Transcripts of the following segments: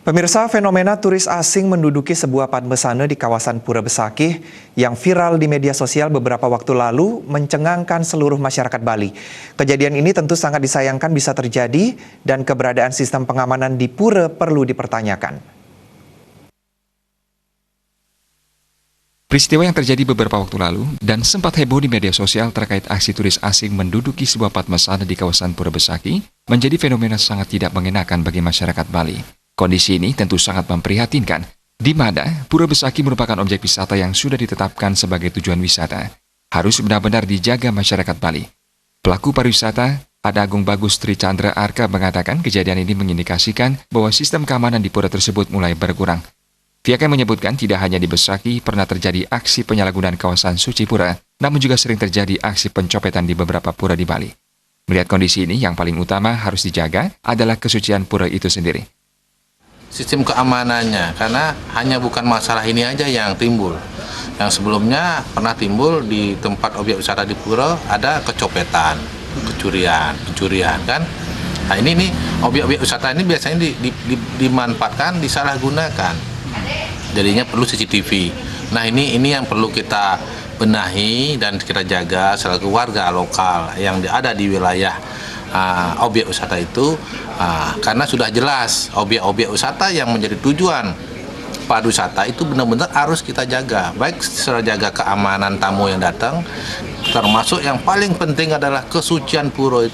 Pemirsa, fenomena turis asing menduduki sebuah padmesana di kawasan Pura Besakih yang viral di media sosial beberapa waktu lalu mencengangkan seluruh masyarakat Bali. Kejadian ini tentu sangat disayangkan bisa terjadi dan keberadaan sistem pengamanan di Pura perlu dipertanyakan. Peristiwa yang terjadi beberapa waktu lalu dan sempat heboh di media sosial terkait aksi turis asing menduduki sebuah padmesana di kawasan Pura Besakih menjadi fenomena sangat tidak mengenakan bagi masyarakat Bali. Kondisi ini tentu sangat memprihatinkan, di mana Pura Besakih merupakan objek wisata yang sudah ditetapkan sebagai tujuan wisata. Harus benar-benar dijaga masyarakat Bali. Pelaku pariwisata, Agung Bagus Tri Chandra Arka mengatakan kejadian ini mengindikasikan bahwa sistem keamanan di pura tersebut mulai berkurang. Pihaknya menyebutkan tidak hanya di Besakih pernah terjadi aksi penyalahgunaan kawasan suci pura, namun juga sering terjadi aksi pencopetan di beberapa pura di Bali. Melihat kondisi ini, yang paling utama harus dijaga adalah kesucian pura itu sendiri. Sistem keamanannya, karena hanya bukan masalah ini aja yang timbul. Yang sebelumnya pernah timbul di tempat objek wisata di pura ada kecopetan, pencurian kan. Nah ini objek-objek wisata ini biasanya dimanfaatkan, disalahgunakan. Jadinya perlu CCTV. Nah ini yang perlu kita benahi dan kita jaga selaku warga lokal yang ada di wilayah objek wisata itu, karena sudah jelas objek-objek wisata yang menjadi tujuan pariwisata itu benar-benar harus kita jaga, baik secara jaga keamanan tamu yang datang, termasuk yang paling penting adalah kesucian pura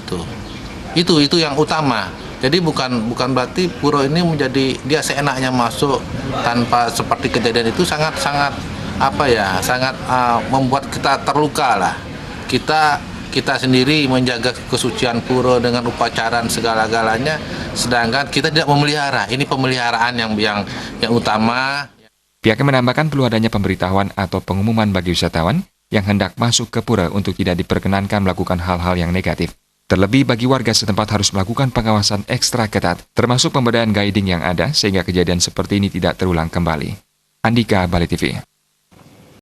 itu yang utama. Jadi bukan berarti pura ini menjadi dia seenaknya masuk tanpa seperti kejadian itu sangat membuat kita terluka lah. Kita sendiri menjaga kesucian pura dengan upacara segala-galanya, sedangkan kita tidak memelihara. Ini pemeliharaan yang utama. Pihaknya menambahkan perlu adanya pemberitahuan atau pengumuman bagi wisatawan yang hendak masuk ke pura untuk tidak diperkenankan melakukan hal-hal yang negatif. Terlebih bagi warga setempat harus melakukan pengawasan ekstra ketat, termasuk pemberdayaan guiding yang ada sehingga kejadian seperti ini tidak terulang kembali. Andika, Bali TV.